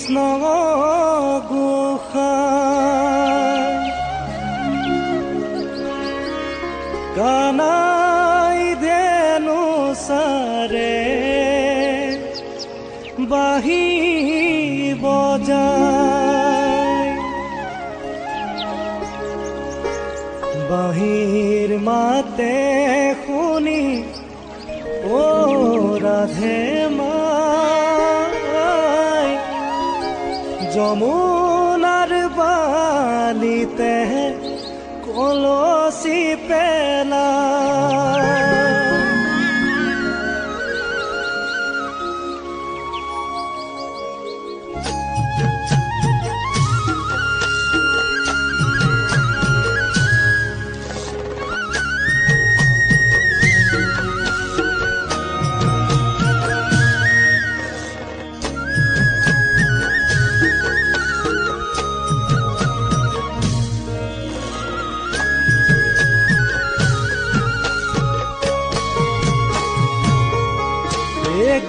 কৃষ্ণ গোসাই কানাই ধেনু সারে বাহি বজায় বাহির মাতে শুনি ও রাধে মাই যমুনার বালিতে কলসি পেলা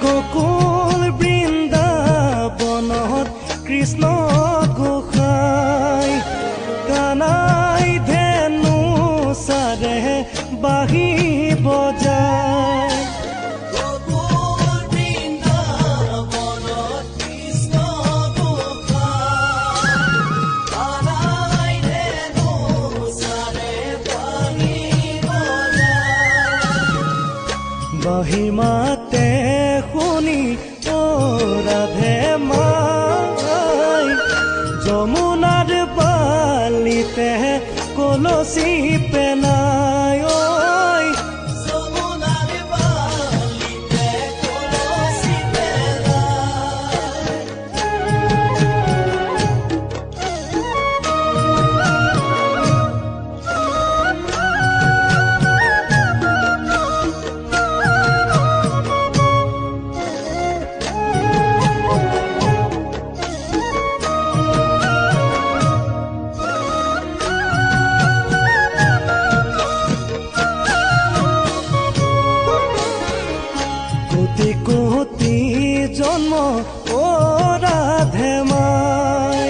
গোকুল বৃন্দাবনত কৃষ্ণ গোসাই কানাই ধেনু সাৰে বাহি বজায় গোকুল বৃন্দাবনত কৃষ্ণ গোসাই কানাই ধেনু সাৰে বাহি বজায় বাহি মাতে শুনি ও রাধে মাই যমুনার বালিতে কলসি পেনায় যমুনার বালিতে কলসি পেলায় কোটি কোটি জন্ম ও রাধে মাই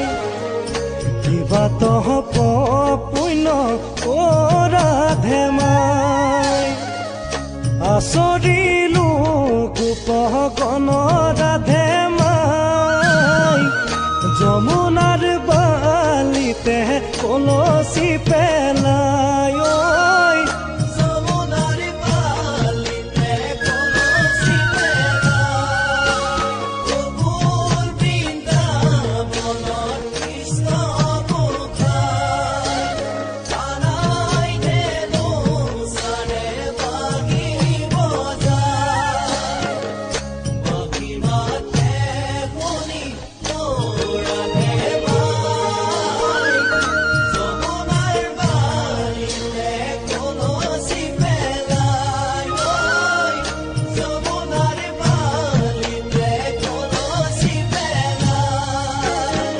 কিবা তহ পুণ্য ও রাধে মাই আচৰিলো গোপগণ ৰাধে মাই যমুনাৰ বালিতে কলসি পেলায় যমুনাৰ বালিতে কলসি পেলায় গোকুল বৃন্দাবনত কৃষ্ণ গোসাই কানাই ধেনু সাৰে বাহি বজায় বাহি মাতে শুনি ও ৰাধে মাই যমুনাৰ বালিতে কলসি পেলায় যমুনার বালিতে কলসি পেলায়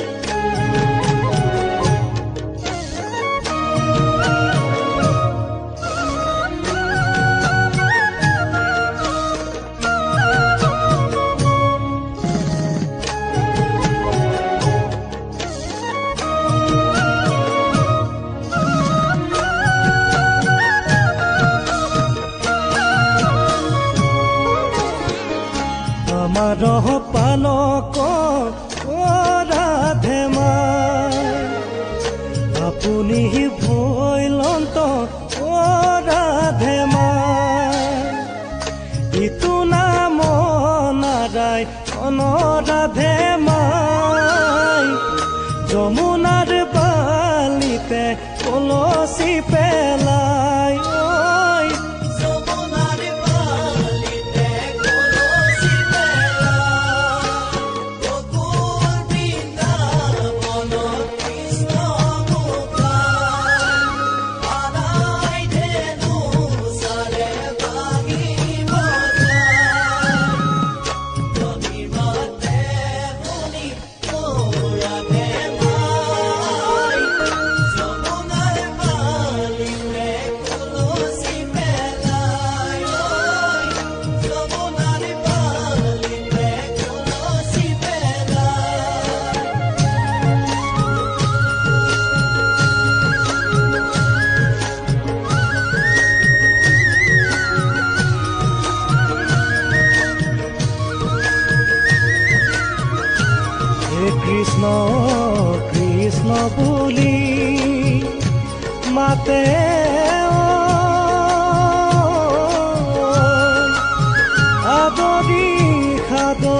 আমার পালক ও রাধে মাই আপুনি ভৈলন্ত ও রাধে মাই ইটো নাম নাৰায়ণ ৰাধে মাই যমুনাৰ বালিতে কলসি পেলায় যমুনাৰ বালিতে কলসি পেলায় গোকুল বৃন্দাবনত কৃষ্ণ গোসাই কানাই ধেনু সাৰে বাহি বজায় বাহি মাতে শুনি ও ৰাধে মাই যমুনাৰ বালিতে কৃষ্ণ কৃষ্ণ বুলি মাতে আদৰি সাদৰি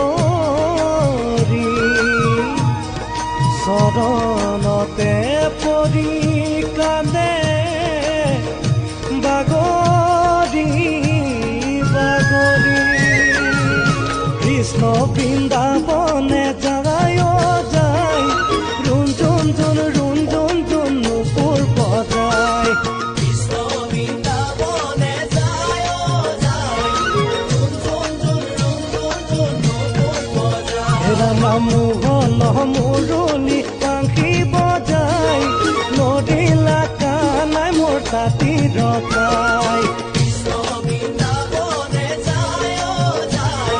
চৰণতে পৰি কান্দে বাগৰি বাগৰি কৃষ্ণ বৃন্দাবনে যায় যায় ৰুণ জুন নুপুৰ বজায় কৃষ্ণ বৃন্দাবনে যায় যায় নুপুৰ বজায় ৰামা মোহন মুৰলী বাংশী বজাই নদীলা কানাই মোৰ তাঁতি ৰখাই কৃষ্ণ বৃন্দাবনে যায় যায়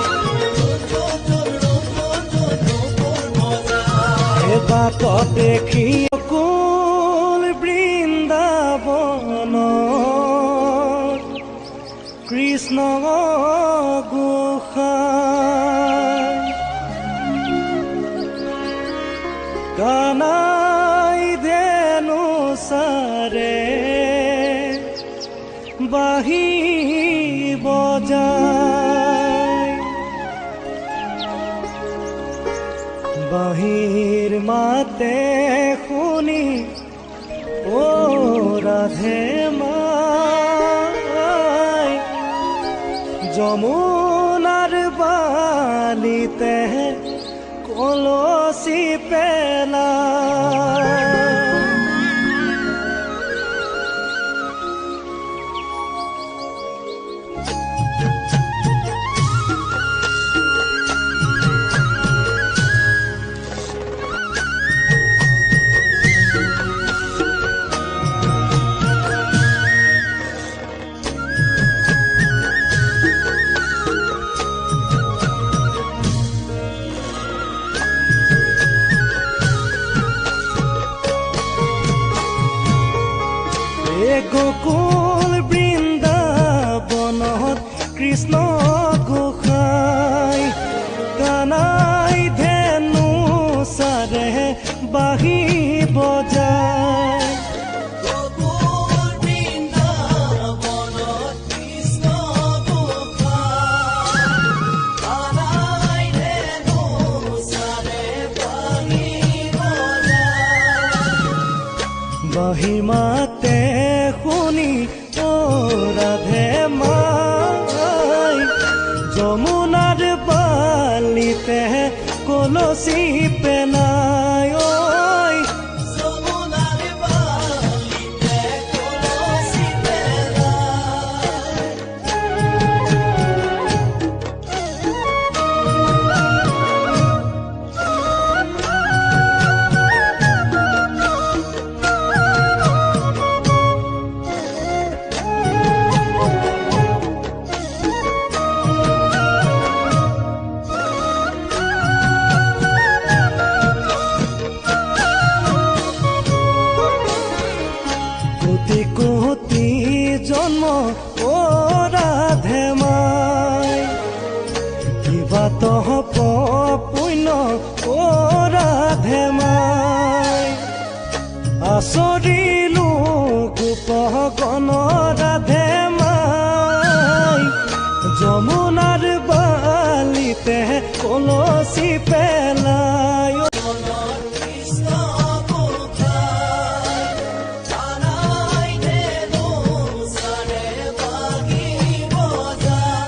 নুপুৰ বজায় বাট দেখি অকুল বৃন্দাবন কৃষ্ণ গোসাঁই কানাই ধেনু চাৰে বাঁহী বজায় বাঁহীৰ মাতে শুনি ও ৰাধে মাই যমুনাৰ বালিতে কলচি পেলাই গোকুল বৃন্দাবনত কৃষ্ণ গোসাঁই কানাই ধেনু চাৰে বাঁহী বজায় গোকুল বৃন্দাবনত কৃষ্ণ গোসাঁই কানাই ধেনু চাৰে বাঁহী বজায় বাঁহী মাতে শুনি ও ৰাধে মাই যমুনাৰ বালিতে কলচি পেলাই ঐ যমুনাৰ বালিতে কলচি পেলাই কোটি কোটি জন্ম ও ৰাধে মাই কিবা তহ পুণ্য ও ৰাধে মাই আচৰিলো গোপগণ ৰাধে মাই যমুনাৰ বালিতে কলচি পেলাই